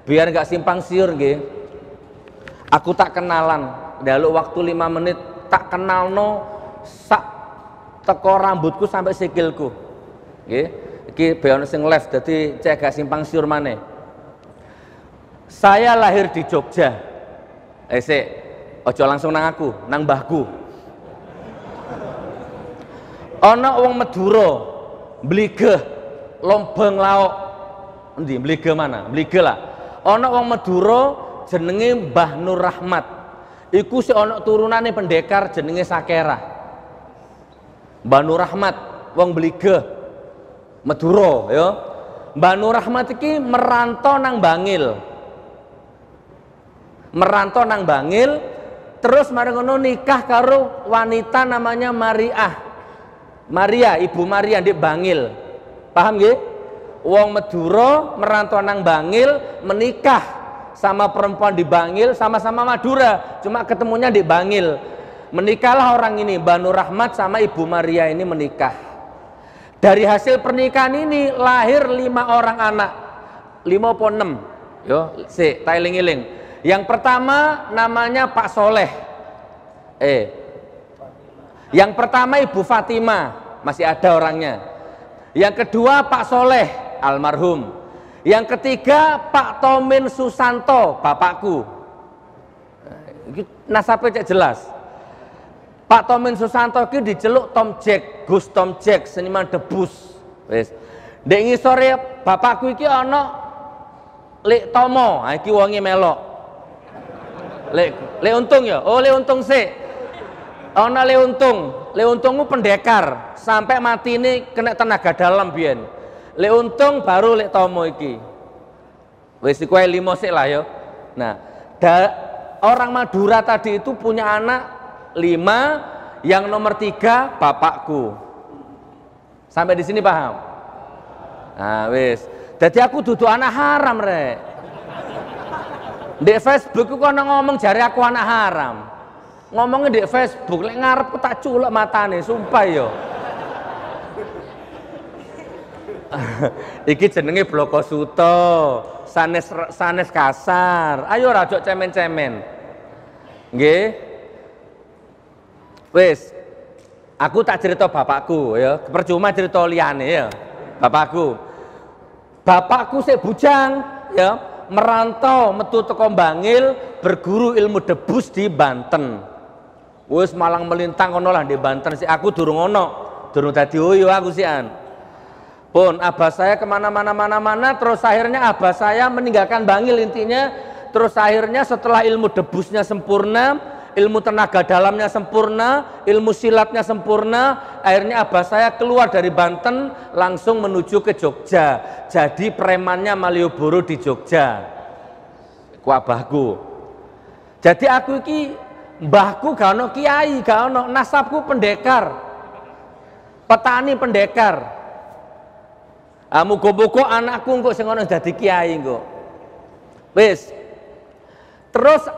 Biar nggak simpang siur nggih. Aku tak kenalan, njaluk waktu 5 menit tak kenalno sak teko rambutku sampai sikilku. Nggih. Iki beyon sing live dadi cek gak simpang siur maneh. Saya lahir di Jogja. Sik, aja langsung nang aku, nang mbahku. Ana wong Madura, Mligeh, Lombang Laok. Endi Mligeh mana? Mligeh lah. Ana wong Madura jenenge Mbah Nur Rahmat. Iku sik ana turunane pendekar jenenge Sakera. Mbah Nur Rahmat wong Mligeh, Madura ya. Mbah Nur Rahmat iki merantau nang Bangil. Merantau nang Bangil, terus mari ngono nikah karo wanita namanya Maria, Ibu Maria di Bangil. Paham nggih? Wong Madura merantau nang Bangil, menikah sama perempuan di Bangil, sama-sama Madura, cuma ketemunya di Bangil. Menikahlah orang ini, Mbah Nur Rahmat sama Ibu Maria ini menikah. Dari hasil pernikahan ini lahir 5 orang anak. 5 apa 6? Yo, sik, tak eling-eling. Yang pertama namanya Pak Soleh. Yang pertama Ibu Fatimah, masih ada orangnya. Yang kedua Pak Soleh, almarhum. Yang ketiga Pak Tomin Susanto, bapakku. Nasabnya cek jelas. Pak Tomin Susanto iki diceluk Tom Jack, Gus Tom Jack, seniman debus. Wis. Ndek ngisore bapakku iki ana Lek Tomo, iki wonge melok. Le Untung ya? Oh Le Untung sih. Ana Le Untung. Le Untungmu pendekar sampai mati ini kena tenaga dalam biyen. Le Untung baru Le Tomo iki. Wis iku 5 sik lah ya. Nah, orang Madura tadi itu punya anak 5, yang nomor 3 bapakku. Sampai di sini paham? Nah, wis. Jadi aku duduk anak haram rek. Di Facebook ku kono ngomong jari aku anak haram. Ngomongnya di Facebook, lek ngarepku tak culek matane, sumpah yo. Iki jenenge Bloko Suto, sanes kasar. Ayo rajok cemen-cemen. Nggih. Wis. Aku tak cerita bapakku ya, percuma cerita liyane ya. Bapakku sik bujang ya, merantau metu teko Bangil, berguru ilmu debus di Banten. Wis malang melintang kono lah di Banten sih. Aku durung ono, durung dadi oyo aku sian. Pun abah saya kemana-mana, terus akhirnya abah saya meninggalkan Bangil intinya. Terus akhirnya setelah ilmu debusnya sempurna, ilmu tenaga dalamnya sempurna, ilmu silatnya sempurna, akhirnya abah saya keluar dari Banten langsung menuju ke Jogja. Jadi premannya Malioboro di Jogja. Ku abahku. Jadi aku iki mbahku gak ono kiai, gak ono, nasabku pendekar. Petani pendekar. Muga-muga anakku engko sing ono dadi kiai engko. Wis. Terus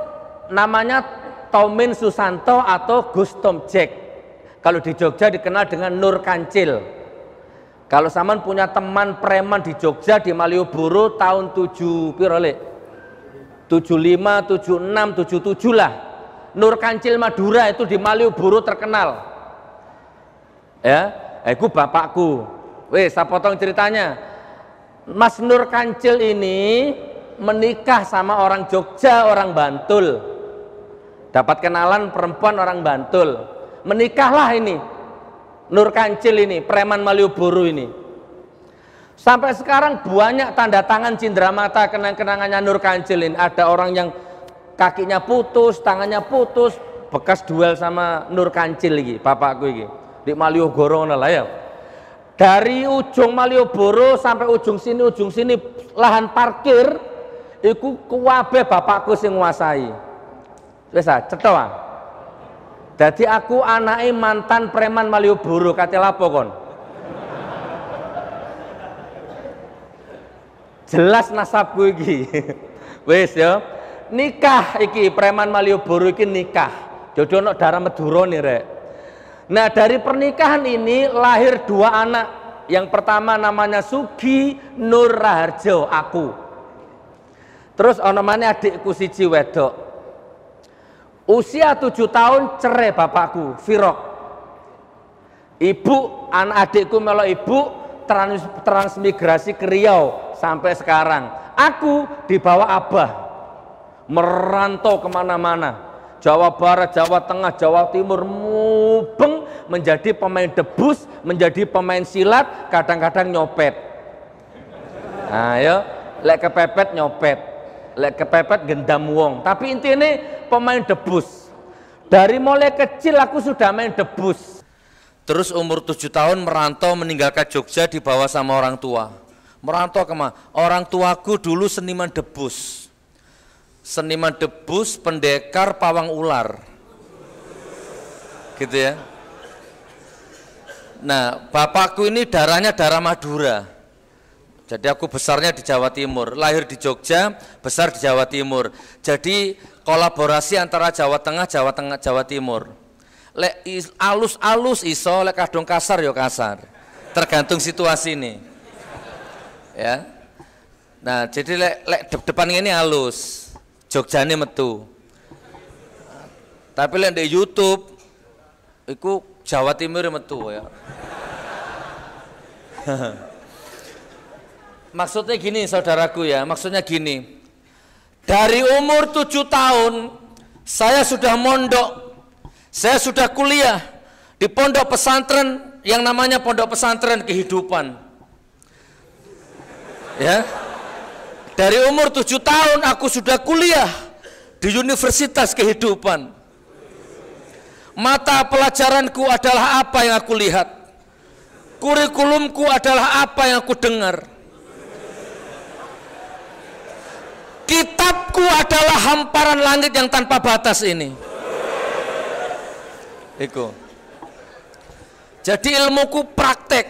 namanya Tomin Susanto atau Gus Tom Jack. Kalau di Jogja dikenal dengan Nur Kancil. Kalau saman punya teman preman di Jogja di Malioboro tahun 75, 76, 77 lah. Nur Kancil Madura itu di Malioboro terkenal. Ya, itu bapakku. Wes, saya potong ceritanya. Mas Nur Kancil ini menikah sama orang Jogja, orang Bantul. Dapat kenalan perempuan orang Bantul. Menikahlah ini Nur Kancil ini, preman Malioboro ini. Sampai sekarang banyak tanda tangan cindramata kenang-kenangannya Nur Kancil ini. Ada orang yang kakinya putus, tangannya putus, bekas duel sama Nur Kancil iki, bapakku iki. Di Malioboro lah ya. Dari ujung Malioboro sampai ujung sini lahan parkir iku kuwabe bapakku sing nguasai. Wis cetha ah. Dadi aku anake mantan preman Malioboro, kate lapo kon? Jelas nasabku iki. Wis ya. Nikah iki preman Malioboro iki nikah. Jodoh darah Madura nih rek. Nah dari pernikahan ini lahir 2 anak. Yang pertama namanya Sugi Nur Raharjo, aku. Terus ana maneh adikku siji wedok. Usia 7 tahun cerai bapakku, firok. Ibu, anak adikku melok ibu transmigrasi ke Riau sampai sekarang. Aku dibawa abah merantau kemana-mana, Jawa Barat, Jawa Tengah, Jawa Timur, mubeng menjadi pemain debus, menjadi pemain silat, kadang-kadang nyopet. Nah, ya, lek kepepet nyopet, lek kepepet gendam wong. Tapi intinya pemain debus. Dari mulai kecil aku sudah main debus. Terus umur 7 tahun merantau meninggalkan Jogja dibawa sama orang tua. Merantau kemana? Orang tuaku dulu seniman debus. Seniman debus, pendekar, pawang ular. Gitu ya. Nah, bapakku ini darahnya darah Madura. Jadi aku besarnya di Jawa Timur, lahir di Jogja, besar di Jawa Timur. Jadi kolaborasi antara Jawa Tengah, Jawa Timur. Lek alus-alus iso, lek kadung kasar yo kasar. Tergantung situasi ini. Ya. Nah, jadi lek depan ini halus, Jogjane metu. Tapi lek di YouTube iku Jawa Timur metu ya. Maksudnya gini saudaraku ya, maksudnya gini. Dari umur 7 tahun saya sudah mondok. Saya sudah kuliah di pondok pesantren yang namanya Pondok Pesantren Kehidupan. Ya. Dari umur 7 tahun aku sudah kuliah di Universitas Kehidupan. Mata pelajaranku adalah apa yang aku lihat. Kurikulumku adalah apa yang aku dengar. Kitabku adalah hamparan langit yang tanpa batas ini. Iku. Jadi ilmuku praktek.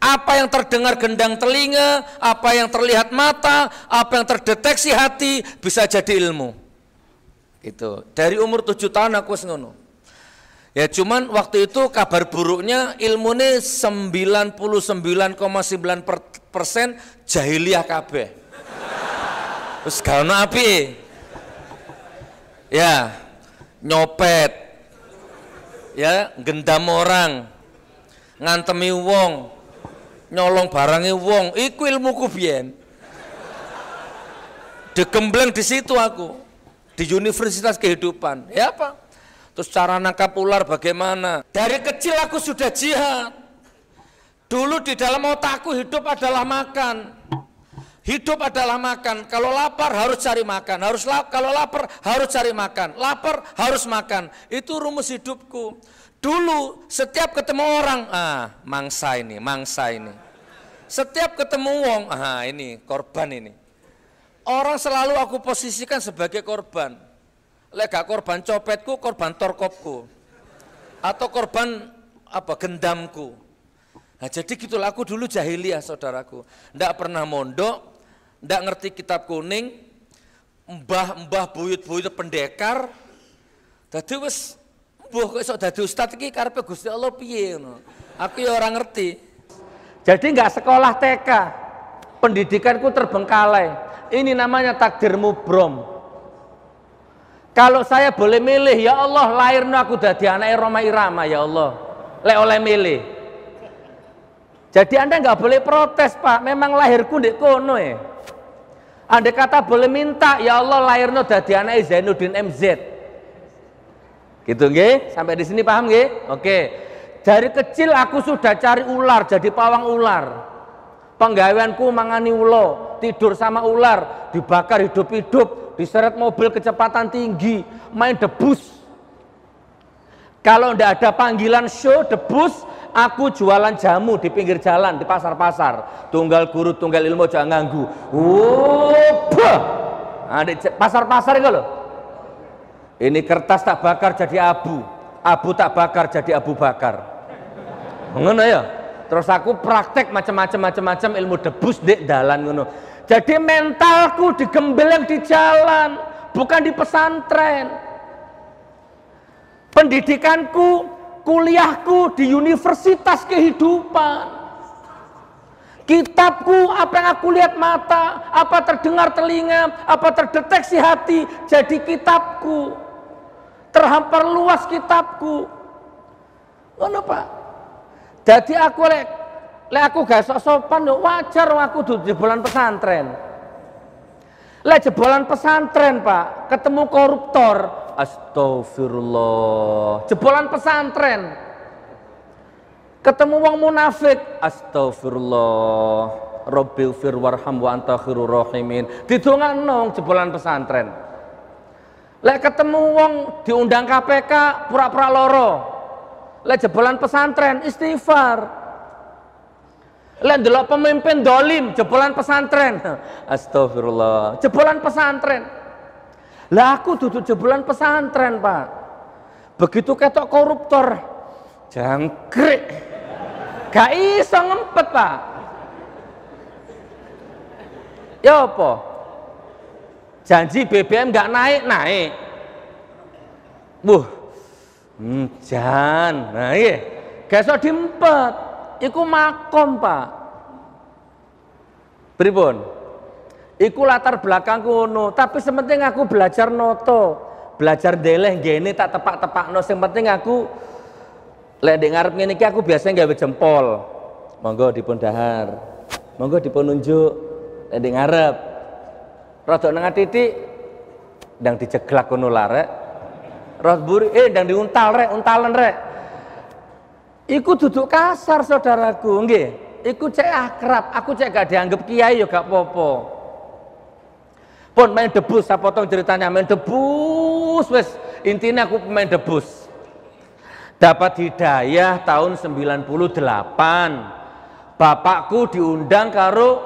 Apa yang terdengar gendang telinga, apa yang terlihat mata, apa yang terdeteksi hati bisa jadi ilmu. Itu. Dari umur 7 tahun aku ngono. Ya cuman waktu itu kabar buruknya ilmu ini 99,9% jahiliyah kabeh. Terus gak ono api. Ya, nyopet. Ya, gendam orang, ngantemi wong, nyolong barangnya wong, iku ilmuku biyen. Digembleng di situ aku, di Universitas Kehidupan. Ya apa? Terus cara nangkap ular bagaimana? Dari kecil aku sudah jihad. Dulu di dalam otakku hidup adalah makan. Hidup adalah makan. Kalau lapar harus cari makan. Kalau lapar harus cari makan. Lapar harus makan. Itu rumus hidupku. Dulu setiap ketemu orang, mangsa ini. Setiap ketemu wong, ini korban ini. Orang selalu aku posisikan sebagai korban. Lek gak korban copetku, korban torkopku. Atau korban gendamku. Nah, jadi gitulah aku dulu jahiliyah saudaraku. Ndak pernah mondok. Ndak ngerti kitab kuning, mbah buyut-buyut pendekar. Dadi wis mbuh kok iso dadi ustaz iki karepe Gusti Allah piye ngono. Aku ya ora ngerti. Jadi enggak sekolah TK. Pendidikanku terbengkalai. Ini namanya takdir mubrom. Kalau saya boleh milih, ya Allah lahirno aku dadi anake Roma Irama ya Allah. Lek oleh milih. Jadi Anda nggak boleh protes Pak, memang lahirku ndek kono ya. Andai kata boleh minta, ya Allah lahirno dadi anake Zainuddin MZ. Gitu nggih? Sampai di sini paham nggih? Oke. Dari kecil aku sudah cari ular, jadi pawang ular. Penggaweanku mangani ulo, tidur sama ular, dibakar hidup-hidup, diseret mobil kecepatan tinggi, main debus. Kalau ndak ada panggilan show debus, aku jualan jamu di pinggir jalan, di pasar-pasar. Tunggal guru, tunggal ilmu, jangan nganggu. Nah, di pasar-pasar itu loh. Ini kertas tak bakar jadi abu, abu tak bakar jadi Abu Bakar. Ngono ya. Terus aku praktek macam-macam ilmu debus di dalan ngono. Jadi mentalku digembeleng di jalan, bukan di pesantren. Pendidikanku, kuliahku di Universitas Kehidupan. Kitabku, apa yang aku lihat mata, apa terdengar telinga, apa terdeteksi hati, jadi kitabku. Terhampar luas kitabku. Ngono Pak. Jadi aku lek aku gak sok sopan yo wajar aku di jebolan pesantren. Lek jebolan pesantren Pak, ketemu koruptor, astagfirullah. Jebolan pesantren. Ketemu wong munafik, astagfirullah. Rabbighfir warham wa anta khairur rahimin. Didongakno jebolan pesantren. Lek ketemu wong diundang KPK pura-pura loro. Lek jebolan pesantren istighfar. Lek ndelok pemimpin dolim jebolan pesantren. Astagfirullah. Jebolan pesantren. Lah aku duduk jebolan pesantren, Pak. Begitu ketok koruptor, jangkrik. Gak iso ngempet Pak. Ya apa? Janji BBM gak naik. Jan. Nah iya. Gak iso diempet. Iku makom Pak. Pripun? Iku latar belakangku ngono. Tapi sementing aku belajar noto, belajar deleh gene tak tepak-tepakno. Sing penting aku lek ndek ngarep ngene iki aku biasanya gawe jempol. Monggo dipun dahar. Monggo dipun nunjuk lek ndek ngarep. Rodok nang titik ndang dijeglak ngono larek. Rod buri ndang diuntal rek, untalen rek. Iku duduk kasar saudaraku, nggih. Iku cek akrab, aku cek gak dianggap kiai ya gak apa-apa. Pun main debus, saya potong ceritanya, main debus wes. Intinya aku pemain debus. Dapat hidayah tahun 98. Bapakku diundang karo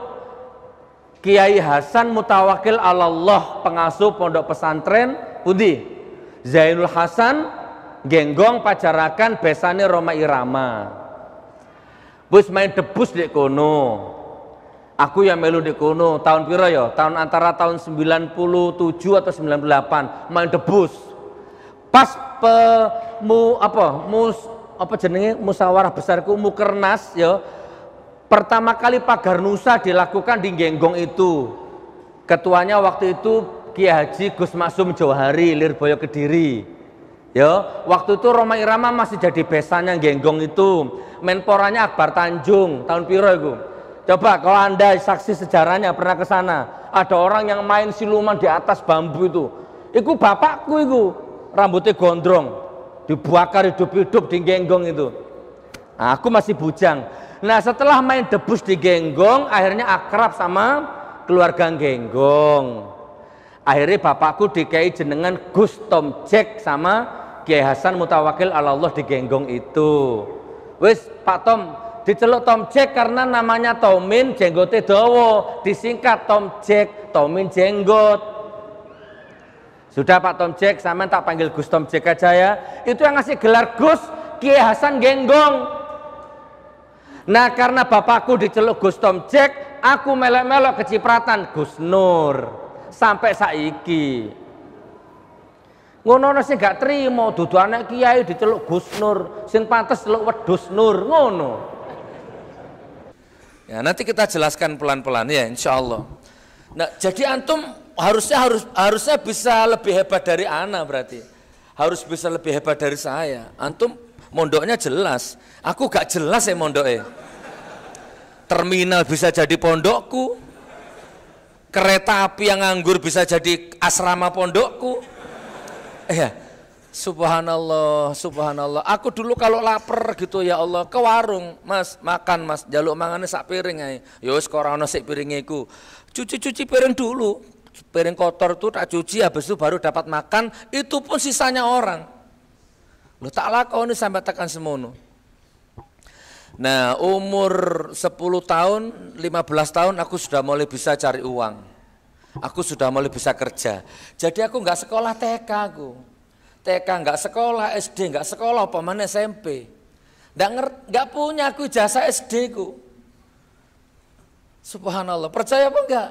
Kiai Hasan Mutawakil Allah, pengasuh pondok pesantren pundi? Zainul Hasan Genggong Pajarakan besane Roma Irama. Wis main debus di kono. Aku yang melu di kono tahun piro ya? Tahun antara tahun 97 atau 98 main debus. Pas musyawarah besarku Mukernas ya. Pertama kali pagar nusa dilakukan di Genggong itu. Ketuanya waktu itu Kiai Haji Gus Maksum Johari Lirboyo Kediri. Ya, waktu itu Roma Irama masih jadi besannya Genggong itu. Menporanya Akbar Tanjung tahun piro itu. Coba kalau Anda saksi sejarahnya pernah ke sana, ada orang yang main siluman di atas bambu itu. Iku bapakku itu, rambutnya gondrong, dibakar hidup-hidup di Genggong itu. Nah, aku masih bujang. Nah, setelah main debus di Genggong, akhirnya akrab sama keluarga Genggong. Akhirnya bapakku dikai jenengan Gus Tom Jack sama Kiai Hasan Mutawakil Allah di Genggong itu. Wis Pak Tom diceluk Tom Jack karena namanya Tomin, jenggotnya dawa, disingkat Tom Jack, Tomin jenggot. Sudah Pak Tom Jack, sama tak panggil Gus Tom Jack aja ya. Itu yang ngasih gelar Gus Kiai Hasan Genggong. Nah karena bapakku diceluk Gus Tom Jack, aku melok-melok kecipratan Gus Nur sampai saiki. Ngono sing gak trimo dudu anak kiai diceluk Gus Nur, sing pantes celuk wedhus Nur, ngono. Ya nanti kita jelaskan pelan-pelan ya insyaallah. Nah, jadi antum harusnya bisa lebih hebat dari ana berarti. Harus bisa lebih hebat dari saya. Antum mondoknya jelas. Aku gak jelas ya mondoknya. Terminal bisa jadi pondokku. Kereta api yang nganggur bisa jadi asrama pondokku. Ya, subhanallah, subhanallah. Aku dulu kalau lapar gitu ya Allah ke warung, Mas, makan Mas, jaluk mangane sak piring ae. Ya wis ora ono sik piringe iku. Cuci-cuci piring dulu. Piring kotor itu tak cuci habis itu baru dapat makan, itu pun sisanya orang. Lu tak lakoni sampai tekan semono. Nah, umur 10 tahun, 15 tahun aku sudah mulai bisa cari uang. Aku sudah mulai bisa kerja. Jadi aku nggak sekolah TK aku. TK nggak sekolah, SD nggak sekolah, apa mana SMP. Nggak punya aku ijazah SD ku. Subhanallah, percaya apa enggak?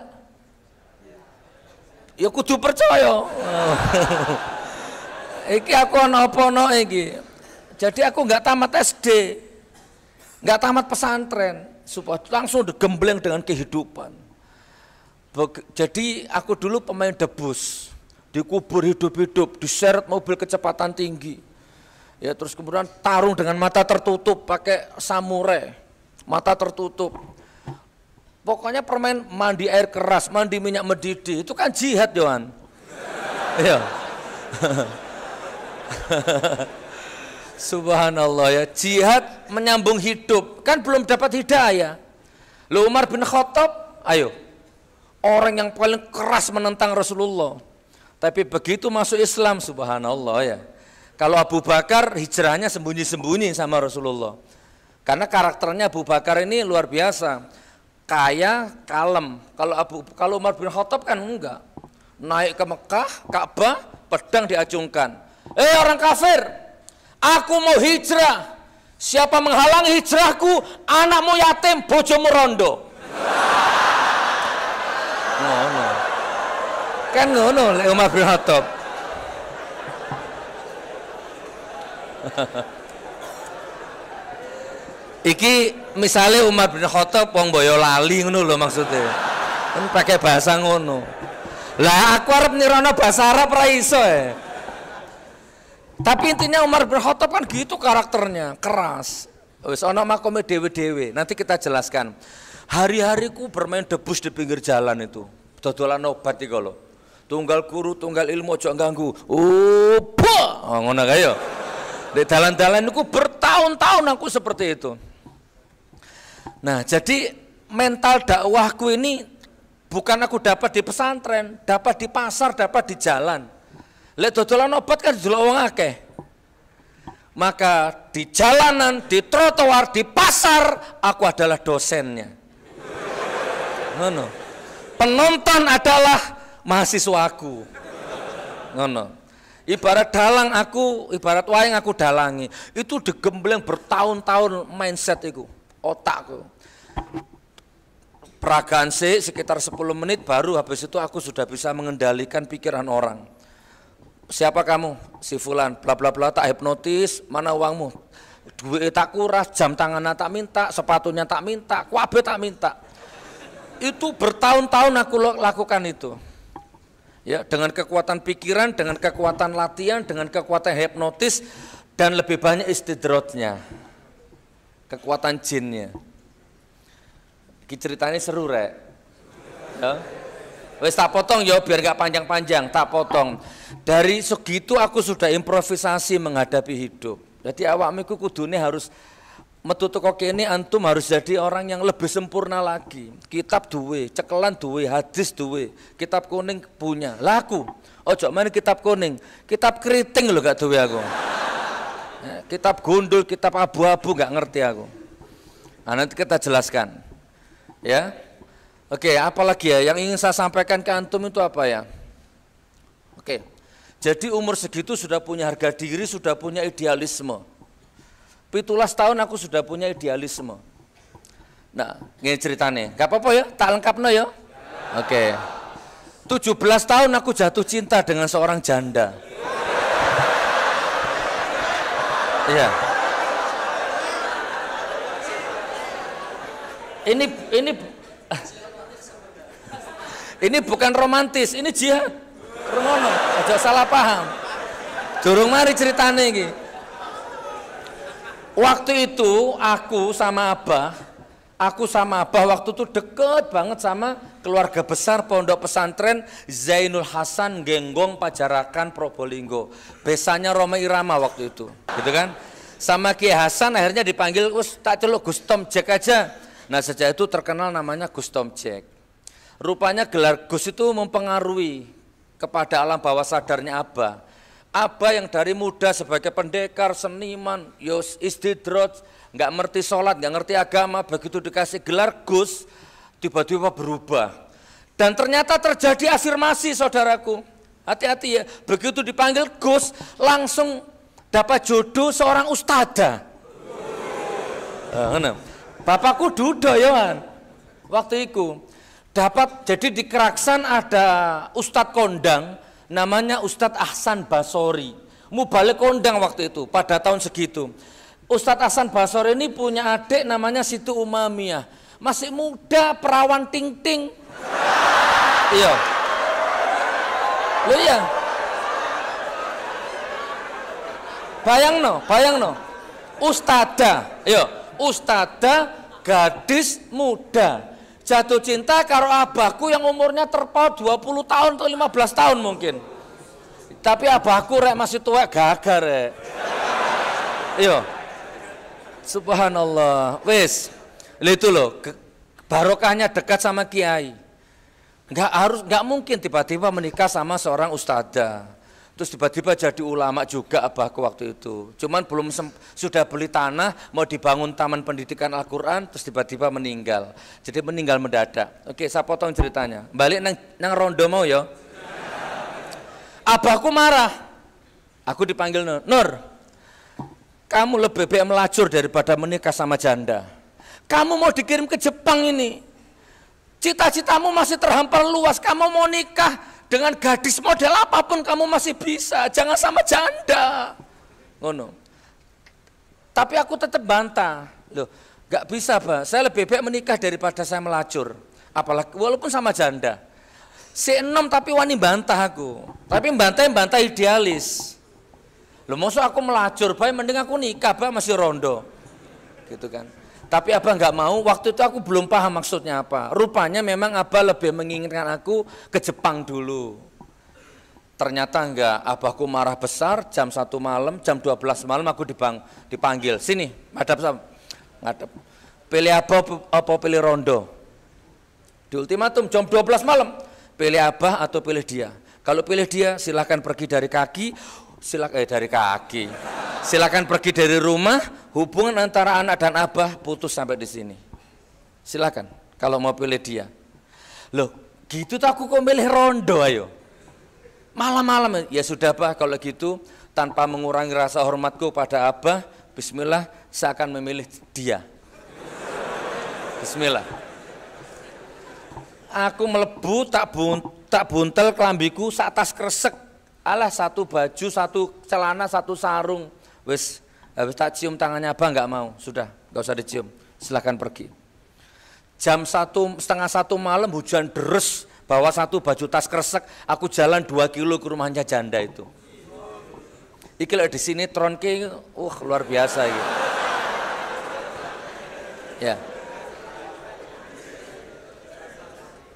Ya kudu percaya. Iki aku ono apa-ono iki. Jadi aku nggak tamat SD. nggak tamat pesantren, langsung digembleng dengan kehidupan. Jadi aku dulu pemain debus, dikubur hidup-hidup, diseret mobil kecepatan tinggi. Ya terus kemudian tarung dengan mata tertutup pakai samurai, mata tertutup. Pokoknya permain mandi air keras, mandi minyak mendidih, itu kan jihad, Yohan. Iya. Subhanallah ya, jihad menyambung hidup, kan belum dapat hidayah. Lo Umar bin Khattab, ayo, orang yang paling keras menentang Rasulullah. Tapi begitu masuk Islam, subhanallah ya. Kalau Abu Bakar hijrahnya sembunyi-sembunyi sama Rasulullah. Karena karakternya Abu Bakar ini luar biasa, kaya, kalem. Kalau Umar bin Khattab kan enggak. Naik ke Mekah, Ka'bah, pedang diacungkan. Orang kafir, aku mau hijrah. Siapa menghalangi hijrahku, anakmu yatim, bojomu rondo. Ngono. Kan ngono lek Umar bin Khattab. Iki misalnya Umar bin Khattab wong Boyolali ngono lho maksudnya. Kan pakai bahasa ngono. Lah aku arep nirono bahasa Arab ra iso Tapi intinya Umar bin Khattab kan gitu karakternya, keras. Wis ana makome dewe-dewe. Nanti kita jelaskan. Hari-hariku bermain debus di pinggir jalan itu. Dodolan obat iki lho. Tunggal guru, tunggal ilmu ojo ganggu. Ngono kae yo. Di dalan-dalan niku bertahun-tahun aku seperti itu. Nah, jadi mental dakwahku ini bukan aku dapat di pesantren, dapat di pasar, dapat di jalan. Lek dodolan obat kan delok wong akeh. Maka di jalanan, di trotoar, di pasar aku adalah dosennya. Ngono. Penonton adalah mahasiswaku. Ngono. Ibarat dalang aku, ibarat wayang aku dalangi. Itu digembleng bertahun-tahun mindset itu, otakku. Peragaan sekitar 10 menit baru habis itu aku sudah bisa mengendalikan pikiran orang. Siapa kamu? Si fulan, bla bla bla, tak hipnotis, mana uangmu? Duit tak kuras, jam tangannya tak minta, sepatunya tak minta, kuabe tak minta. Itu bertahun-tahun aku lakukan itu. Ya, dengan kekuatan pikiran, dengan kekuatan latihan, dengan kekuatan hipnotis dan lebih banyak istidrotnya. Kekuatan jinnya. Ki ceritanya seru rek. Ya. Wes tak potong ya biar gak panjang-panjang, tak potong. Dari segitu aku sudah improvisasi menghadapi hidup. Jadi awakmu kudune harus metu teko kene antum harus jadi orang yang lebih sempurna lagi. Kitab duwe, cekelan duwe, hadis duwe, kitab kuning punya. Laku. Ojo main kitab kuning, kitab keriting lho gak duwe aku. Kitab gundul, kitab abu-abu gak ngerti aku. Nah, nanti kita jelaskan. Ya. Oke, apalagi ya yang ingin saya sampaikan ke antum itu apa ya? Oke. Jadi umur segitu sudah punya harga diri, sudah punya idealisme. 17 tahun aku sudah punya idealisme. Nah, ini ceritanya. Gak apa-apa ya, tak lengkapno ya. Oke. 17 tahun aku jatuh cinta dengan seorang janda. Iya. Ini bukan romantis, ini jihad. Rengono, aja salah paham. Durung mari ceritane iki. Waktu itu aku sama Abah waktu itu deket banget sama keluarga besar pondok pesantren Zainul Hasan Genggong Pajarakan Probolinggo. Besannya Roma Irama waktu itu, gitu kan? Sama Kiai Hasan akhirnya dipanggil, "Us tak celuk Gus Tom Jack aja." Nah, sejak itu terkenal namanya Gus Tom Jack. Rupanya gelar Gus itu mempengaruhi kepada alam bawah sadarnya Abah. Abah yang dari muda sebagai pendekar, seniman, istidrot, nggak ngerti sholat, nggak ngerti agama, begitu dikasih gelar Gus, tiba-tiba berubah. Dan ternyata terjadi afirmasi, saudaraku. Hati-hati ya, begitu dipanggil Gus, langsung dapat jodoh seorang ustadzah. Bapakku duda Yohan, waktu itu. Dapat, jadi di Keraksan ada ustadz kondang, namanya Ustadz Ahsan Basori. Mubalik kondang waktu itu, pada tahun segitu. Ustadz Hasan Basori ini punya adik namanya Siti Umamiyah. Masih muda, perawan ting-ting. Iya. Loh iya. Bayang no. Ustadzah, gadis muda. Jatuh cinta karo abahku yang umurnya terpaut 20 tahun atau 15 tahun mungkin. Tapi abahku rek masih tua gagar rek. Iya. Subhanallah. Wis. Itu loh, barokahnya dekat sama kiai. Enggak mungkin tiba-tiba menikah sama seorang ustadzah. Terus tiba-tiba jadi ulama juga abahku waktu itu. Cuman sudah beli tanah, mau dibangun taman pendidikan Al-Quran, terus tiba-tiba meninggal. Jadi meninggal mendadak. Oke, saya potong ceritanya. Balik nang rondo mau ya. Abahku marah. Aku dipanggil Nur. Kamu lebih baik melacur daripada menikah sama janda. Kamu mau dikirim ke Jepang ini. Cita-citamu masih terhampar luas. Kamu mau nikah dengan gadis model apapun kamu masih bisa. Jangan sama janda. Ngono. Tapi aku tetap bantah. Loh, gak bisa, Pak. Saya lebih baik menikah daripada saya melacur. Apalagi walaupun sama janda. Si enom tapi wani bantah aku. Tapi bantah idealis. Loh, maksud aku melacur, Pak, mending aku nikah, Pak, masih rondo. Gitu kan. Tapi Abah nggak mau, waktu itu aku belum paham maksudnya apa. Rupanya memang Abah lebih menginginkan aku ke Jepang dulu. Ternyata enggak, Abahku marah besar, jam 1 malam, jam 12 malam aku dipanggil. Sini, ngadap. Pilih apa pilih rondo. Di ultimatum, jam 12 malam, pilih Abah atau pilih dia. Kalau pilih dia, silahkan pergi dari kaki, silakan pergi dari rumah, hubungan antara anak dan abah putus sampai di sini. Silakan kalau mau pilih dia. Loh, gitu tuh aku kok milih rondo ayo. Malam-malam ya sudah, Pak, kalau gitu tanpa mengurangi rasa hormatku pada abah, bismillah saya akan memilih dia. Bismillah. Aku melebu tak buntel kelambiku satas kresek. Alah, satu baju, satu celana, satu sarung. Wis, habis tak cium tangannya Abah nggak mau. Sudah, nggak usah dicium. Silahkan pergi. Jam 1, setengah 1 malam hujan deres. Bawa satu baju tas kresek. Aku jalan 2 kilo ke rumahnya janda itu. Iki lek di sini tronke, luar biasa gitu. Ya.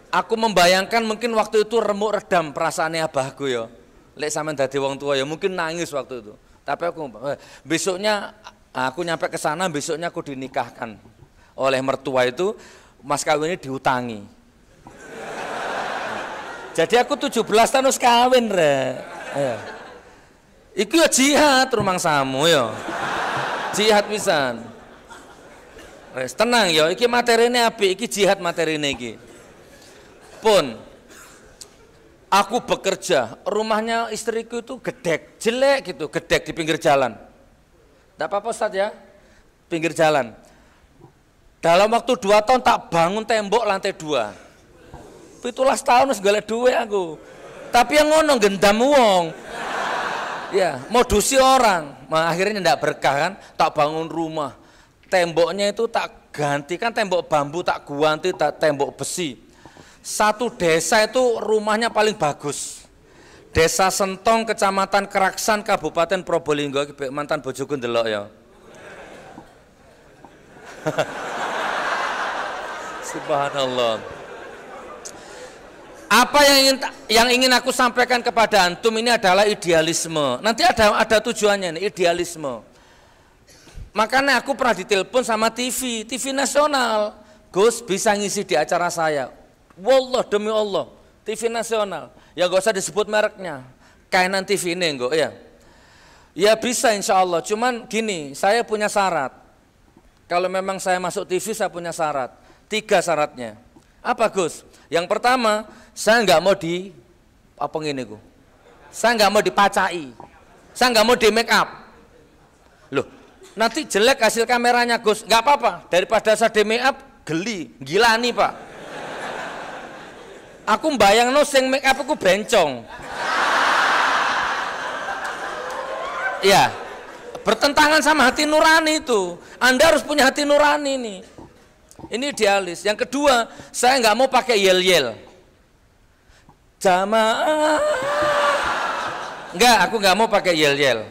Aku membayangkan mungkin waktu itu remuk redam perasaannya abahku ya. Lek sampean dadi wong tua ya mungkin nangis waktu itu. Tapi aku besoknya aku nyampe ke sana, besoknya aku dinikahkan oleh mertua itu, mas kawinnya diutangi. Jadi aku 17 tahun wis kawin re. Iku ya jihad rumangsamu ya. Jihad pisan. Wes tenang ya, iki materine apik, iki jihad materine iki. Pun aku bekerja, rumahnya istriku itu gedek, jelek gitu, gedek di pinggir jalan. Tidak apa-apa Ustaz ya, pinggir jalan. Dalam waktu 2 tahun tak bangun tembok lantai 2. 17 tahun wis golek duit aku. Tapi yang ngono gendam wong. Ya, modusi orang. Nah, akhirnya tidak berkah kan, tak bangun rumah. Temboknya itu tak ganti, kan tembok bambu tak ganti, tak tembok besi. Satu desa itu rumahnya paling bagus. Desa Sentong, Kecamatan Keraksan, Kabupaten Probolinggo. Mantan bojoku ndelok ya. Subhanallah. Apa yang ingin aku sampaikan kepada antum ini adalah idealisme. Nanti ada tujuannya nih, idealisme. Makanya aku pernah ditelepon sama TV nasional. Gus, bisa ngisi di acara saya. Wallah, demi Allah, TV nasional. Ya gak usah disebut mereknya. Kainan TV ini enggak ya. Ya bisa insya Allah. Cuman gini, saya punya syarat. Kalau memang saya masuk TV, saya punya syarat. 3 syaratnya. Apa Gus? Yang pertama, saya nggak mau saya nggak mau dipacai. Saya nggak mau di make up. Loh, nanti jelek hasil kameranya Gus. Nggak apa-apa. Daripada saya di make up, gila nih Pak. Aku mbayangno sing make up aku bencong. Ya, Bertentangan sama hati nurani itu. Anda harus punya hati nurani nih. Ini idealis. Yang kedua, saya nggak mau pakai yel-yel. Jamaah. Enggak, aku nggak mau pakai yel-yel.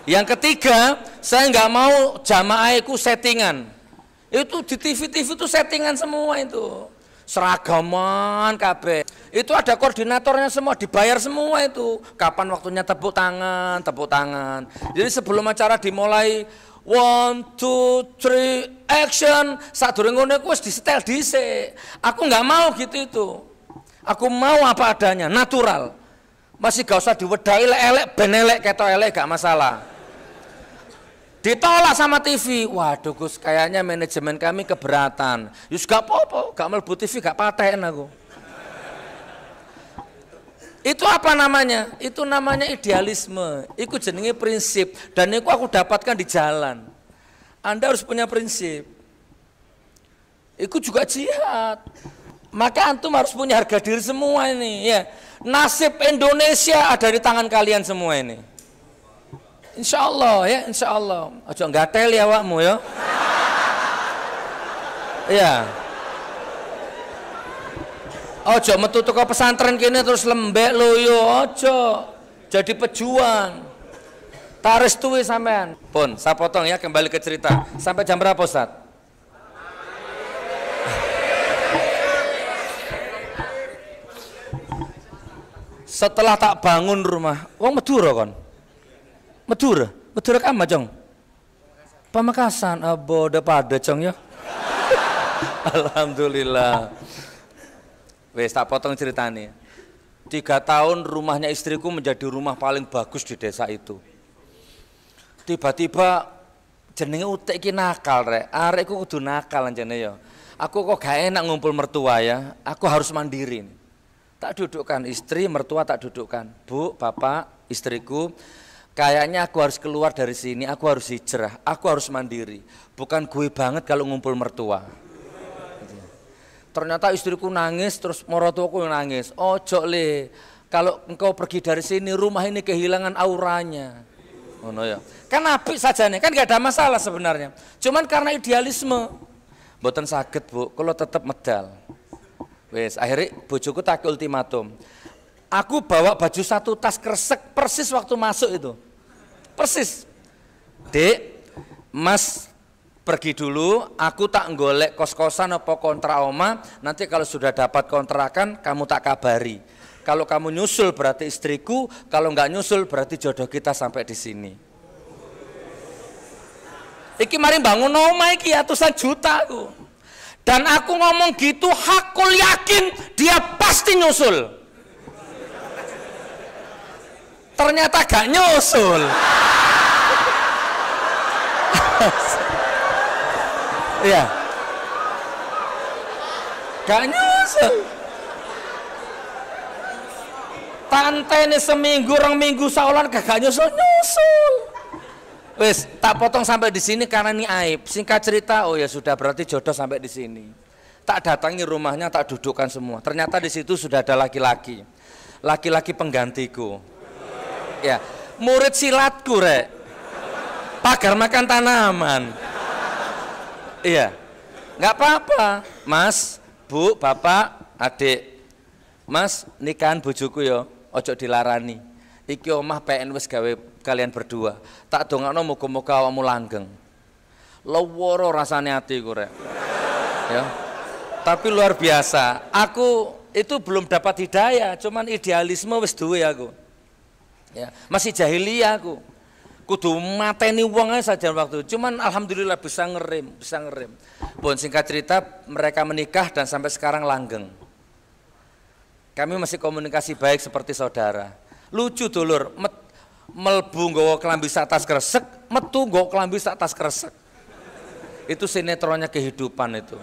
Yang ketiga, saya nggak mau jamaah itu settingan. Itu di TV-TV itu settingan semua itu. Seragaman kabeh. Itu ada koordinatornya semua, dibayar semua itu. Kapan waktunya tepuk tangan, tepuk tangan. Jadi sebelum acara dimulai 1, 2, 3, action. Sadurunge ngono iku wis disetel dhisik. Aku nggak mau gitu itu. Aku mau apa adanya, natural. Masih gak usah diwedai elek ben elek ketok elek gak masalah. Ditolak sama TV. Waduh Gus, kayaknya manajemen kami keberatan. Yus gak apa-apa, gak mlebu TV gak paten aku. Itu apa namanya? Itu namanya idealisme. Itu jenenge prinsip dan itu aku dapatkan di jalan. Anda harus punya prinsip. Itu juga jihad. Maka antum harus punya harga diri semua ini, ya. Nasib Indonesia ada di tangan kalian semua ini. Insya Allah ya, insya Allah. Ojo gatel ya awakmu ya. Iya. Ojo metu teko pesantren kene terus lembek lo yo, ojo. Jadi pejuang. Taris tuwe sampean. Pun, saya potong ya kembali ke cerita. Sampai jam berapa Ustaz? Setelah tak bangun rumah, wong Madura kon. Madura kan Majong. Pamekasan, abo udah pada Jong ya. Alhamdulillah. Wes tak potong ceritanya. 3 tahun rumahnya istriku menjadi rumah paling bagus di desa itu. Tiba-tiba jenenge utek iki nakal rek. Arekku kudu nakal anjene ya. Aku kok gak enak ngumpul mertua ya. Aku harus mandiri. Tak dudukkan istri, mertua tak dudukkan. Bu, bapak, istriku, kayaknya aku harus keluar dari sini, aku harus hijrah, aku harus mandiri. Bukan gue banget kalau ngumpul mertua. Ternyata istriku nangis, terus mertuaku nangis. Ojo le, kalau engkau pergi dari sini, rumah ini kehilangan auranya. Oh no ya. Kan apik saja nih, kan gak ada masalah sebenarnya. Cuman karena idealisme. Mboten saged bu, kalau tetap medal. Wes, akhirnya bojoku tak ultimatum. Aku bawa baju 1 tas kresek persis waktu masuk itu. Persis. Dek, Mas pergi dulu, aku tak golek kos-kosan apa kontra oma, nanti kalau sudah dapat kontrakan kamu tak kabari. Kalau kamu nyusul berarti istriku, kalau nggak nyusul berarti jodoh kita sampai di sini. Iki mari bangun oma iki atusan juta aku. Dan aku ngomong gitu, hakul yakin dia pasti nyusul. Ternyata gak nyusul. Iya. Gak nyusul. Tante ini seminggu, 2 minggu saulan gak nyusul. Wes, tak potong sampai di sini karena ini aib. Singkat cerita, oh ya sudah berarti jodoh sampai di sini. Tak datangi rumahnya, tak dudukkan semua. Ternyata di situ sudah ada laki-laki. Laki-laki penggantiku. Ya, murid silatku rek. Pagar makan tanaman. Iya. Nggak apa-apa, Mas, Bu, Bapak, Adik. Mas, nikahan bojoku yo, ojo dilarani. Iki omah PN wis gawe kalian berdua. Tak dongakno muga-muga awakmu langgeng. Loworo rasane atiku rek. Ya. Tapi luar biasa. Aku itu belum dapat hidayah, cuman idealisme wis duwe aku. Ya, masih jahiliyah aku. Kudu mateni wong ae saja waktu. Cuman alhamdulillah bisa ngerem. Pun singkat cerita mereka menikah dan sampai sekarang langgeng. Kami masih komunikasi baik seperti saudara. Lucu dulur, melbu nggawa klambi sak tas kresek, metu nggawa klambi sak tas kresek. Itu sinetronnya kehidupan itu.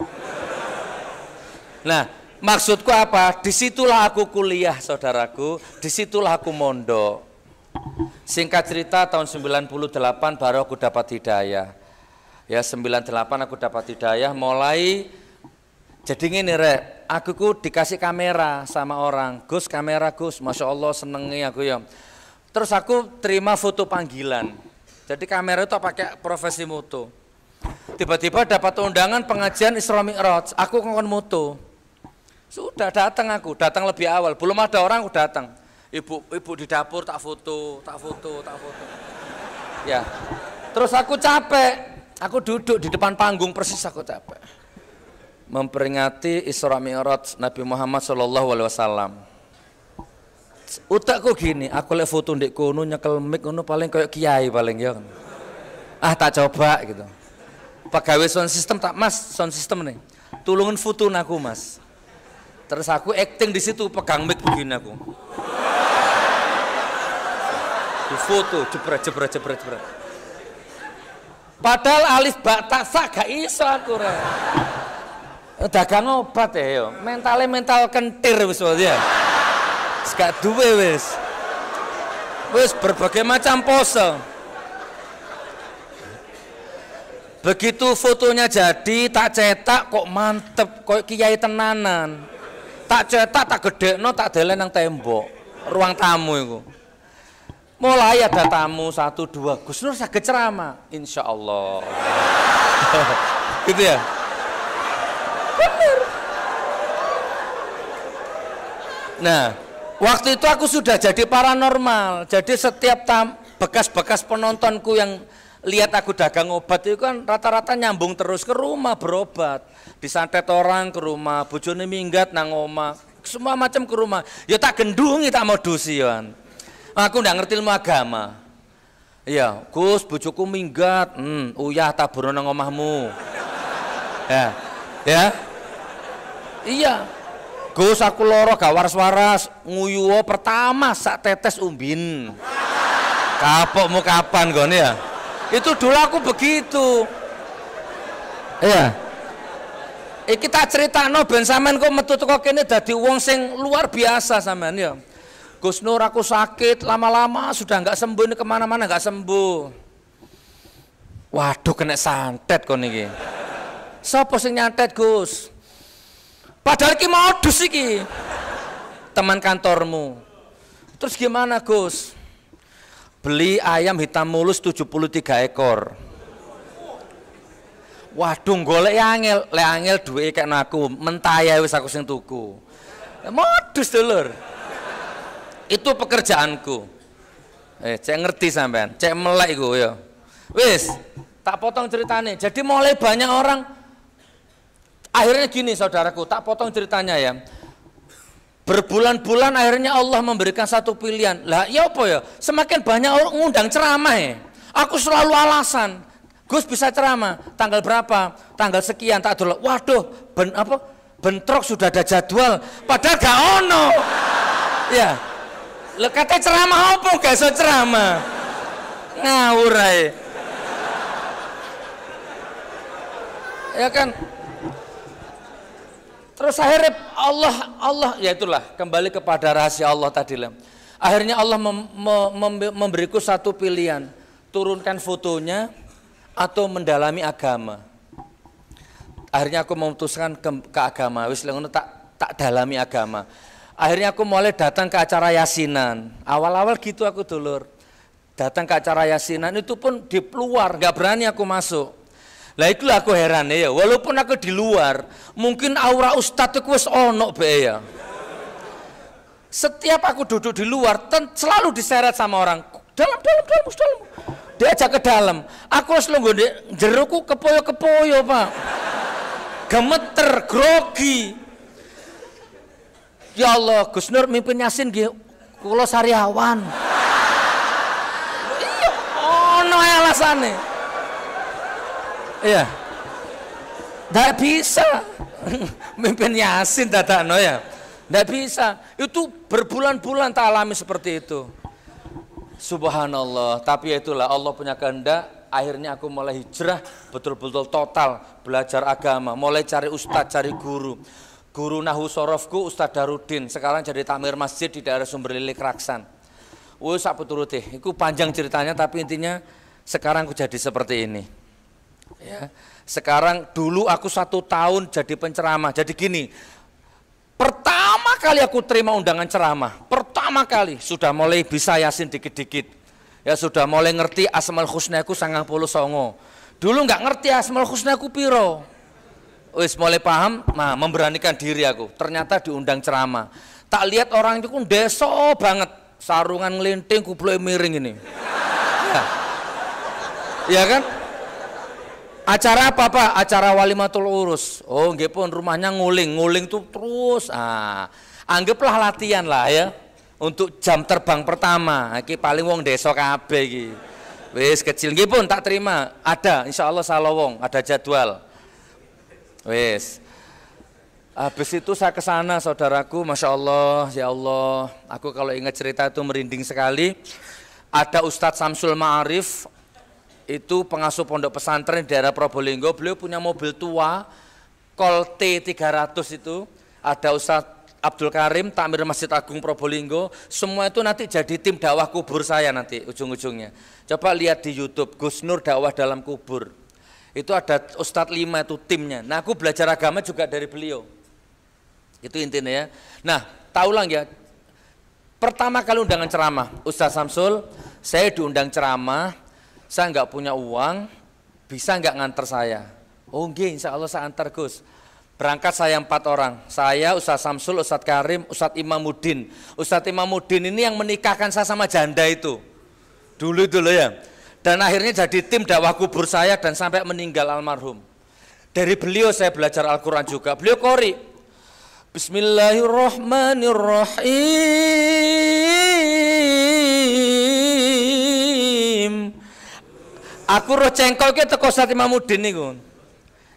Nah, maksudku apa? Disitulah aku kuliah saudaraku, disitulah aku mondok. Singkat cerita tahun 98 baru aku dapat hidayah. Ya 98 aku dapat hidayah, mulai jadi gini rek, aku ku dikasih kamera sama orang. Gus kamera Gus, Masya Allah senengi aku ya. Terus aku terima foto panggilan. Jadi kamera itu pakai profesi moto. Tiba-tiba dapat undangan pengajian Isra Mi'raj. Aku ngomong moto. Sudah datang aku, datang lebih awal. Belum ada orang aku datang. Ibu di dapur tak foto. Ya. Terus aku capek. Aku duduk di depan panggung persis aku capek. Memperingati Isra Mi'raj Nabi Muhammad SAW. Utakku gini, aku lihat foto ndek kono nyekel mic kono paling kayak kiai paling ya. Tak coba gitu. Pegawai sound system tak Mas, sound system nih. Tulungin foto aku Mas. Terus aku acting di situ pegang mic begini aku. Di foto jebret. Padahal alif ba ta sa gak iso aku re. Dagang obat ya yo. Mental kentir wis ya. Gak duwe wis berbagai macam pose. Begitu fotonya jadi tak cetak kok mantep kok kiai tenanan. Tak cetak tak gedekno tak delen nang tembok ruang tamu itu. Mulai ada tamu 1 2 Gus Nur saged ceramah insyaallah. Gitu ya. Bener. Nah, waktu itu aku sudah jadi paranormal. Jadi setiap bekas-bekas penontonku yang lihat aku dagang obat itu kan rata-rata nyambung terus ke rumah berobat. Disantet orang ke rumah, bojone minggat nang omah, semua macam ke rumah. Ya tak gendungi tak modusian. Aku ndak ngerti ilmu agama. Iya, Gus bojoku minggat, uyah tabur nang omahmu. Ya. Iya. Gus aku loro gak waras-waras, nguyuwo pertama sak tetes umbin. Kapokmu kapan gon ya? Itu dulu aku begitu. Iya. Iki tak critakno ben sampean kok metu teko kene dadi wong sing luar biasa sampean ya. Gus Nur aku sakit lama-lama sudah nggak sembuh ini kemana-mana nggak sembuh. Waduh kena santet kon iki. Sopo sing nyantet Gus? Padahal ki modus iki. Teman kantormu. Terus gimana Gus? Beli ayam hitam mulus 73 ekor. Waduh golek angel duwe kek aku, mentaya wis aku sing tuku. Modus dulur. Itu pekerjaanku. Cek ngerti sampean, cek melek iku ya. Wis, tak potong ceritanya. Jadi mulai banyak orang akhirnya gini saudaraku, tak potong ceritanya ya. Berbulan-bulan akhirnya Allah memberikan satu pilihan. Lah ya apa ya? Semakin banyak orang ngundang ceramah ya. Aku selalu alasan, Gus bisa ceramah tanggal berapa? Tanggal sekian tak dulu. Waduh, bentrok sudah ada jadwal. Padahal gak ono. Ya. Lah kata ceramah apa gak iso ceramah? Ngawur ae. Ya kan? Terus akhirnya Allah ya itulah kembali kepada rahasia Allah tadi lah. Akhirnya Allah memberiku satu pilihan, turunkan fotonya atau mendalami agama. Akhirnya aku memutuskan ke agama, wis ngono tak dalami agama. Akhirnya aku mulai datang ke acara yasinan. Awal-awal gitu aku dulur. Datang ke acara yasinan itu pun di luar, nggak berani aku masuk. Lah itulah aku heran ya, walaupun aku di luar, mungkin aura ustadz itu wis ono be ya. Setiap aku duduk di luar, selalu diseret sama orang. Dalam. Diajak ke dalam. Aku harus nunggu di jeruku kepoyo-kepoyo Pak. Gemeter, grogi. Ya Allah, Gus Nur mimpin Yasin nggih kula sariawan. Iya, ono alasane. Iya. Nggak bisa mimpin Yasin dadakno ya. Nggak bisa. Itu berbulan-bulan tak alami seperti itu. Subhanallah. Tapi itulah Allah punya kehendak. Akhirnya aku mulai hijrah betul-betul total belajar agama. Mulai cari ustadz, cari guru. Guru Nahu Sorofku Ustadz Darudin. Sekarang jadi takmir masjid di daerah Sumberlili Kraksan. Wes sak piturute. Itu panjang ceritanya tapi intinya sekarang aku jadi seperti ini. Ya, sekarang dulu aku 1 tahun jadi penceramah. Jadi gini, pertama kali aku terima undangan ceramah, pertama kali sudah mulai bisa Yasin dikit-dikit. Ya sudah mulai ngerti Asmaul Husna ku 99. Dulu nggak ngerti Asmaul Husna ku piro. Wis mulai paham, nah memberanikan diri aku. Ternyata diundang ceramah. Tak lihat orang itu deso banget, sarungan ngelinting, kupluk miring ini. Ya kan? Acara apa Pak? Acara walimatul urus. Oh, nggih pun rumahnya nguling tuh terus. Anggaplah latihan lah ya. Untuk jam terbang pertama, iki paling wong desa kabeh iki. Wis kecil nggih pun tak terima. Ada insyaallah salowong, ada jadwal. Wis. Habis itu saya ke sana saudaraku, Masya Allah, ya Allah. Aku kalau ingat cerita itu merinding sekali. Ada Ustadz Samsul Ma'arif, itu pengasuh pondok pesantren di daerah Probolinggo. Beliau punya mobil tua, Colt T300 itu. Ada Ustadz Abdul Karim, Takmir Masjid Agung Probolinggo. Semua itu nanti jadi tim dakwah kubur saya nanti ujung-ujungnya. Coba lihat di YouTube, Gus Nur dakwah dalam kubur. Itu ada Ustadz 5 itu timnya. Nah aku belajar agama juga dari beliau. Itu intinya ya. Nah tahu lah ya, pertama kali undangan ceramah Ustadz Samsul, saya diundang ceramah, saya nggak punya uang, bisa nggak nganter saya? Oh nggih, insya Allah saya antar Gus. Berangkat saya 4 orang, saya, Ustadz Samsul, Ustadz Karim, Ustadz Imamuddin. Ustadz Imamuddin ini yang menikahkan saya sama janda itu, dulu ya. Dan akhirnya jadi tim dakwah kubur saya dan sampai meninggal almarhum. Dari beliau saya belajar Al-Quran juga, beliau qori. Bismillahirrahmanirrahim. Aku roh cengkol ke teko Ustadz Imamuddin niku.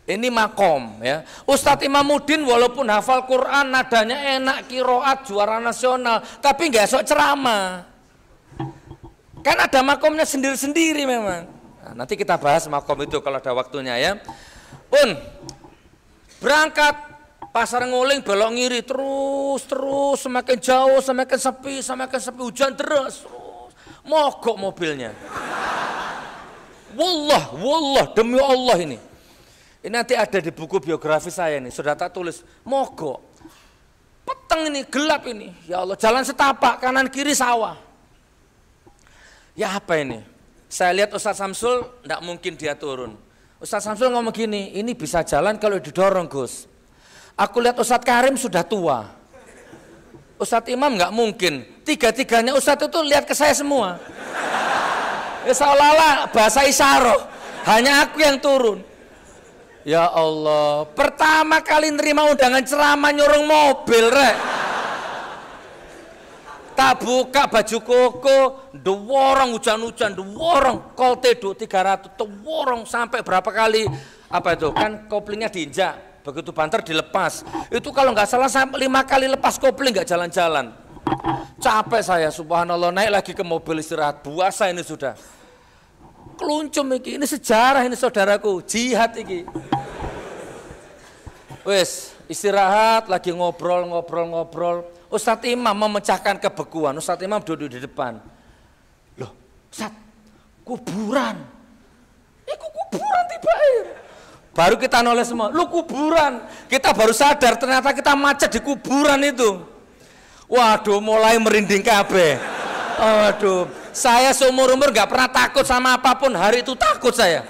Ini makom ya. Ustadz Imamuddin walaupun hafal Quran, nadanya enak, kiroat juara nasional, tapi nggak sok ceramah. Kan ada makomnya sendiri-sendiri memang. Nah, nanti kita bahas makom itu kalau ada waktunya ya. Pun berangkat pasar nguling belok ngiri terus semakin jauh semakin sepi hujan deras terus mogok mobilnya. Wallah demi Allah ini nanti ada di buku biografi saya nih, sudah tak tulis mogok. Peteng ini gelap ini, ya Allah, jalan setapak kanan kiri sawah. Ya apa ini? Saya lihat Ustadz Samsul, enggak mungkin dia turun. Ustadz Samsul ngomong gini, ini bisa jalan kalau didorong Gus. Aku lihat Ustadz Karim sudah tua. Ustadz Imam nggak mungkin. Tiga-tiganya Ustadz itu lihat ke saya semua. Ya seolah-olah bahasa isyaroh. Hanya aku yang turun. Ya Allah, pertama kali nerima undangan ceramah nyurung mobil rek. Tak buka baju koko, deworong hujan-hujan, deworong Colt T300, deworong sampai berapa kali apa itu kan koplingnya diinjak, begitu banter dilepas. Itu kalau nggak salah sampai 5 kali lepas kopling nggak jalan-jalan. Capek saya, subhanallah, naik lagi ke mobil istirahat, puasa ini sudah. Keluncum ini sejarah ini saudaraku, jihad ini. Wes istirahat lagi ngobrol. Ustadz Imam memecahkan kebekuan. Ustadz Imam duduk di depan. Loh, Ustadz, kuburan. Kuburan tiba air. Baru kita noleh semua. Lu kuburan. Kita baru sadar ternyata kita macet di kuburan itu. Waduh, mulai merinding kabeh. Waduh, saya seumur-umur nggak pernah takut sama apapun. Hari itu takut saya.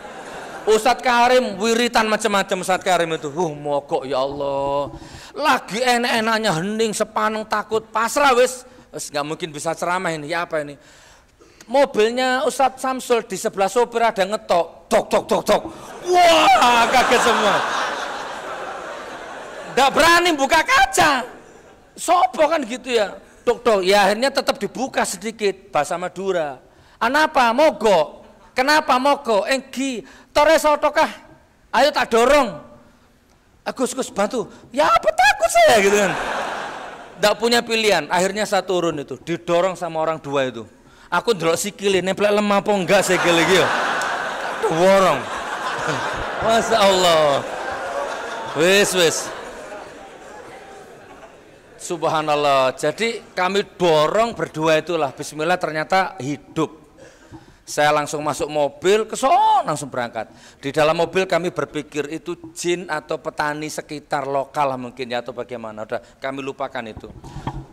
Ustadz Karim wiritan macam-macam. Ustadz Karim itu, mogok ya Allah. Lagi enak-enaknya hening sepaneng takut pasrah wis nggak mungkin bisa ceramah ini. Ya apa ini? Mobilnya Ustadz Samsul di sebelah sopir ada ngetok, tok. Wah, kaget semua. Nggak berani buka kaca. Sopo kan gitu ya. Tok. Ya akhirnya tetap dibuka sedikit bahasa Madura. Anapa mogok? Kenapa mogok? Enggi, tore sotokah? Ayo tak dorong. Gus bantu. Ya apa takut saya gitu kan. Nggak punya pilihan. Akhirnya saya turun itu, didorong sama orang 2 itu. Aku ndelok sikile nemplek lemah apa enggak sikile iki ya. Dorong. Masya Allah. Wis. Subhanallah. Jadi kami dorong berdua itulah. Bismillah ternyata hidup. Saya langsung masuk mobil, langsung berangkat. Di dalam mobil kami berpikir itu jin atau petani sekitar lokal mungkin ya atau bagaimana. Udah kami lupakan itu.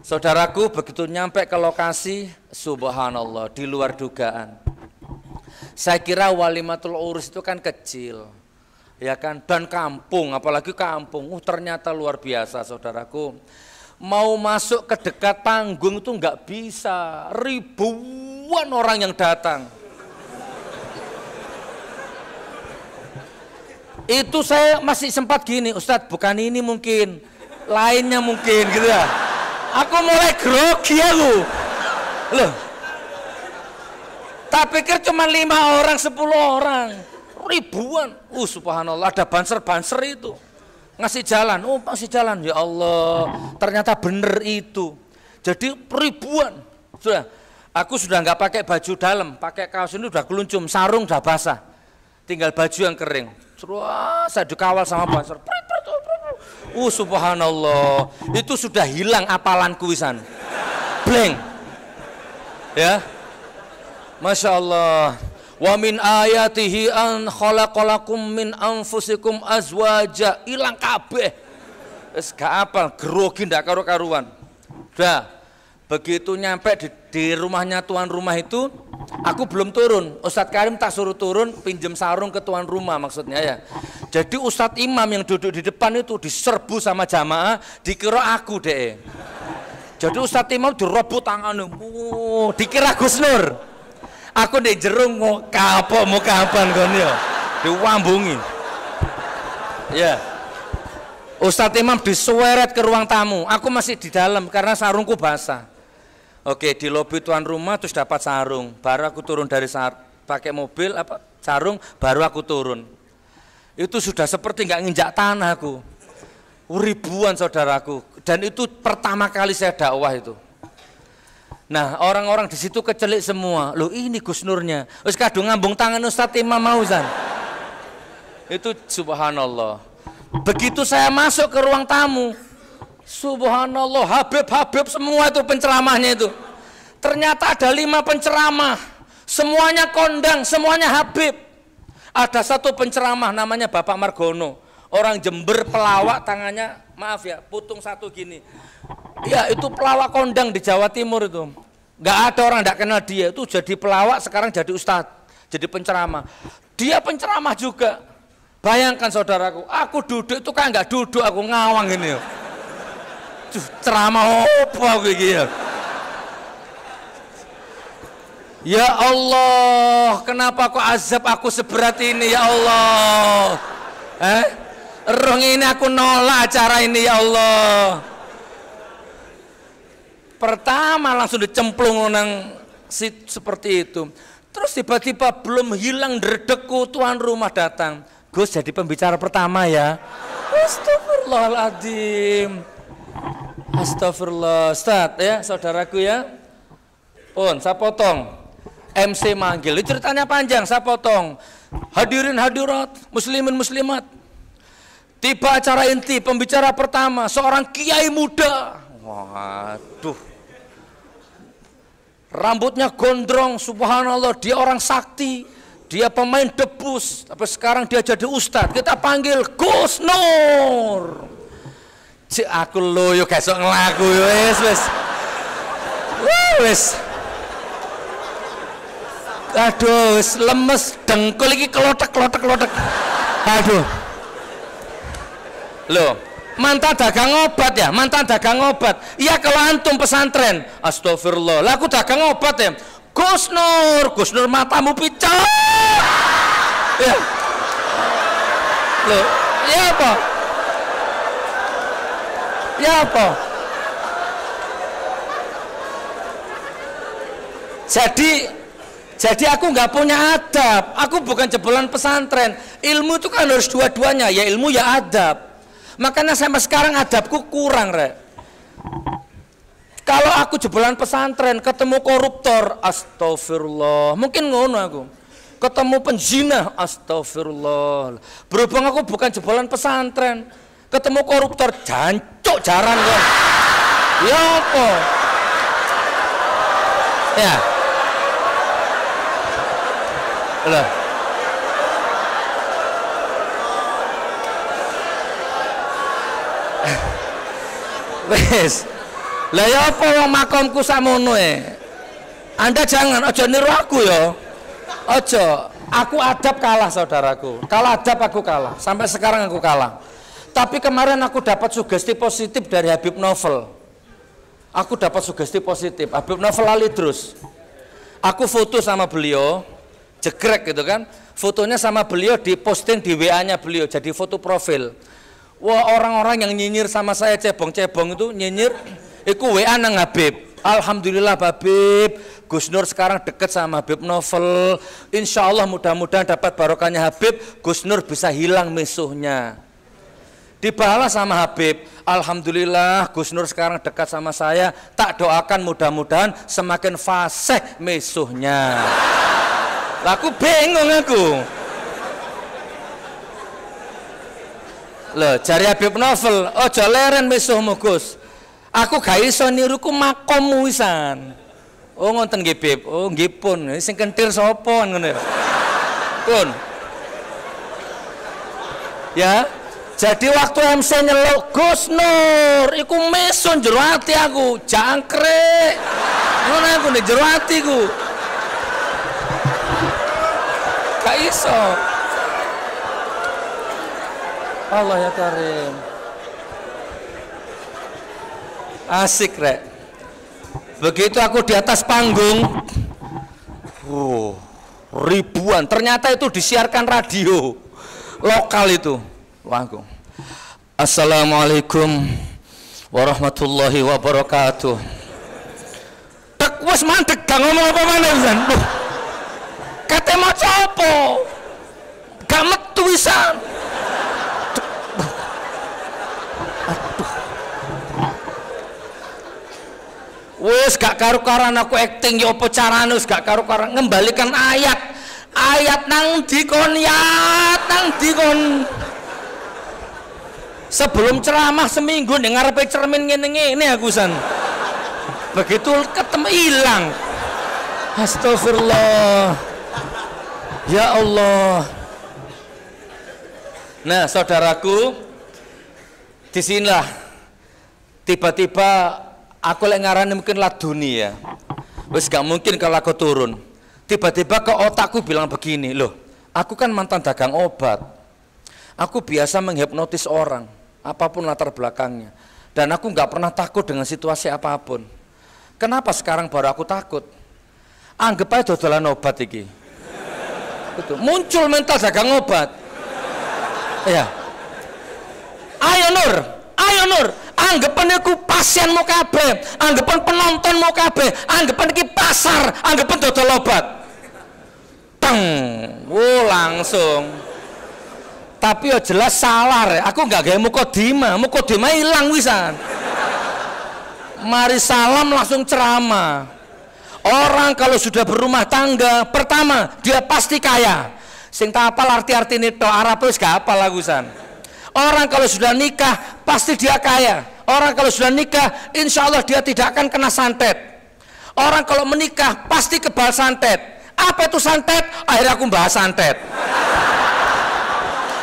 Saudaraku, begitu nyampe ke lokasi, subhanallah, di luar dugaan. Saya kira walimatul urus itu kan kecil, ya kan, dan kampung, apalagi kampung. Ternyata luar biasa, saudaraku. Mau masuk ke dekat panggung itu nggak bisa, ribuan orang yang datang. Itu saya masih sempat gini, Ustadz, bukan ini mungkin, lainnya mungkin gitu ya. Aku mulai grogi aku. Loh. Tak pikir cuma 5 orang, 10 orang. Ribuan. Subhanallah, ada banser-banser itu. Ngasih jalan. Oh, masih jalan. Ya Allah, ternyata bener itu. Jadi ribuan. Sudah. Aku sudah nggak pakai baju dalam, pakai kaos ini udah keluncum, sarung udah basah. Tinggal baju yang kering. Wah, saya dikawal sama banser. Subhanallah, itu sudah hilang apalanku wisan. Blank. Ya. Masya Allah. Wa min ayatihi an khalaqalakum min anfusikum azwaja. Hilang kabeh. Wis gak apal, grogi ndak karu-karuan. Udah. Begitu nyampe di rumahnya tuan rumah itu, aku belum turun. Ustadz Karim tak suruh turun, pinjem sarung ke tuan rumah maksudnya ya. Jadi Ustadz Imam yang duduk di depan itu diserbu sama jamaah, dikira aku deh. Jadi Ustadz Imam dirobot tangannya, dikira Gus Nur. Aku di jerung mau kapan kon yo, diwambungi. Ya. Ustadz Imam disueret ke ruang tamu, aku masih di dalam karena sarungku basah. Oke, di lobi tuan rumah terus dapat sarung, baru aku turun dari pakai mobil sarung, baru aku turun. Itu sudah seperti nggak nginjak tanah aku. Ribuan saudaraku, dan itu pertama kali saya dakwah itu. Nah, orang-orang di situ kecelik semua. Loh, ini Gus Nurnya. Terus kadung ngambung tangan Ustadz Imam Mauzan. Itu subhanallah. Begitu saya masuk ke ruang tamu, subhanallah, Habib semua itu penceramahnya itu. Ternyata ada 5 penceramah, semuanya kondang, semuanya Habib. Ada satu penceramah namanya Bapak Margono, orang Jember, pelawak, tangannya maaf ya, putung satu gini. Ya itu pelawak kondang di Jawa Timur itu. Nggak ada orang nggak kenal dia, itu jadi pelawak sekarang jadi ustadz, jadi penceramah. Dia penceramah juga. Bayangkan saudaraku, aku duduk itu kan nggak duduk, aku ngawang ini. Ceramah apa aku ini ya? Ya Allah, kenapa kok azab aku seberat ini ya Allah? Roh ini aku nolak acara ini ya Allah. Pertama langsung dicemplung nang seperti itu. Terus tiba-tiba belum hilang dredegku, tuan rumah datang. Gus jadi pembicara pertama ya. Astagfirullahaladzim. Astagfirullah. Ustaz ya, saudaraku ya. Pun saya potong. MC manggil. Ceritanya panjang, saya potong. Hadirin hadirat, muslimin muslimat. Tiba acara inti, pembicara pertama, seorang kiai muda. Waduh. Rambutnya gondrong, subhanallah, dia orang sakti. Dia pemain debus, tapi sekarang dia jadi ustadz. Kita panggil Gus Nur. Cik aku loyo kesok ngelaku wes. Wes. Aduh, lemes dengkul iki kelotek. Aduh. Loh, mantan dagang obat ya, mantan dagang obat. Iya kalau antum pesantren, astagfirullah. Lah aku dagang obat ya. Gus Nur matamu picak. Ya. Loh, ya apa? Ya apa? Jadi aku nggak punya adab. Aku bukan jebolan pesantren. Ilmu itu kan harus dua-duanya, ya ilmu ya adab. Makanya sampai sekarang adabku kurang, Rek. Kalau aku jebolan pesantren, ketemu koruptor, astagfirullah, mungkin ngono aku. Ketemu penzina, astagfirullah. Berhubung aku bukan jebolan pesantren, ketemu koruptor, jancuk jaran kan. Ya apa? Ya. Lah. Wes. Lah ya apa wong makomku samono Anda jangan aja niru aku ya. Aja. Aku adab kalah saudaraku. Kalau adab aku kalah. Sampai sekarang aku kalah. Tapi kemarin aku dapat sugesti positif dari Habib Novel. Aku dapat sugesti positif. Habib Novel Alidrus. Aku foto sama beliau, jegrek gitu kan. Fotonya sama beliau diposting di WA-nya beliau. Jadi foto profil. Wah, orang-orang yang nyinyir sama saya cebong-cebong itu nyinyir. Iku WA nang Habib. Alhamdulillah Habib, Gus Nur sekarang deket sama Habib Novel. Insya Allah mudah-mudahan dapat barokahnya Habib, Gus Nur bisa hilang misuhnya. Dibalas sama Habib, alhamdulillah Gus Nur sekarang dekat sama saya, tak doakan mudah-mudahan semakin fasih misuhnya. Aku bingung aku. Loh, jari Habib Novel, ojo leren misuhmu Gus. Aku gak iso niruku makommu wisan. Oh ngonten nggih Bib. Oh nggih pun. Sing kentir sapa ngono ya. Pun. Ya. Jadi waktu MC nyeluk Gus Nur, iku mesun jero ati aku, jangkrik. Ngono aku nek jero atiku. Gak iso. Allah ya Karim. Asik rek. Begitu aku di atas panggung, ribuan. Ternyata itu disiarkan radio lokal itu. Panggung. Assalamualaikum warahmatullahi wabarakatuh. Tak wes mandek gak ngomong apa mana pisan. Kate maca apa? Gak metu pisan. Wes gak karu-karan aku acting ya apa carane wis gak karu-karan ngembalikan ayat nang dikon sebelum ceramah seminggu ning ngarepe cermin ngene-ngene aku san begitu ketemu hilang. Astagfirullah ya Allah. Nah saudaraku, disinilah tiba-tiba aku lek ngarani mungkin laduni ya. Wis gak mungkin kalau aku turun. Tiba-tiba ke otakku bilang begini, loh, aku kan mantan dagang obat. Aku biasa menghipnotis orang, apapun latar belakangnya. Dan aku nggak pernah takut dengan situasi apapun. Kenapa sekarang baru aku takut? Anggap aja dodolan obat iki. Itu muncul mental dagang obat. Ya. Ayo Nur, anggapan aku pasien mau kabeh, anggapan penonton mau kabeh, anggapan iki pasar, anggapan dodol obat. Teng, langsung. Tapi ya jelas salah re. Aku nggak gawe mukodima hilang wisan. Mari salam langsung ceramah. Orang kalau sudah berumah tangga, pertama dia pasti kaya. Sing tak apal arti-arti nito Arab wis gak apal lagusan. Orang kalau sudah nikah pasti dia kaya. Orang kalau sudah nikah insya Allah dia tidak akan kena santet. Orang kalau menikah pasti kebal santet. Apa itu santet? Akhirnya aku bahas santet.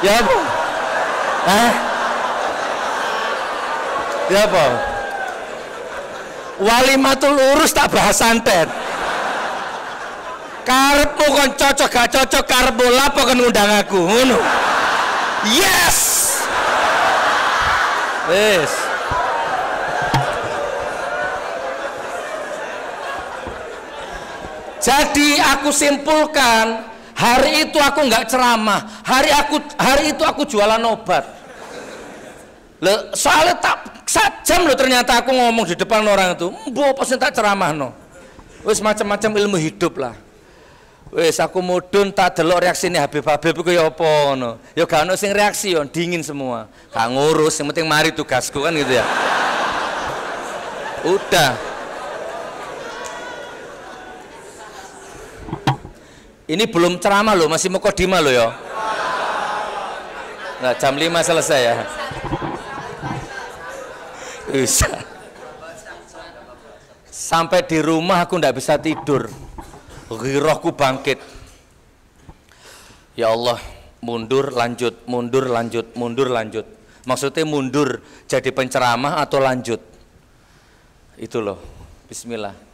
Ya apa? Ya apa? Walimatul urus tak bahas santet. Karepmu kon cocok gak cocok karepmu lapo kon ngundang aku ngono. Yes. Wes. Jadi aku simpulkan, hari itu aku nggak ceramah, hari itu aku jualan obat. Soalnya tak sajam loh ternyata aku ngomong di depan orang itu, mbok pasti tak ceramah no. Wes macam-macam ilmu hidup lah. Wes aku mudun tak delok reaksine Habib-habib iku ya apa no. Ya gak ono sing reaksi yo, dingin semua. Gak ngurus, yang penting mari tugasku kan gitu ya. Udah. Ini belum ceramah loh, masih mukodimah loh ya. Nah, jam 5 selesai ya. Bisa. Sampai di rumah aku ndak bisa tidur. Ghirahku bangkit. Ya Allah, mundur lanjut, mundur lanjut, mundur lanjut. Maksudnya mundur jadi penceramah atau lanjut? Itu loh, bismillah.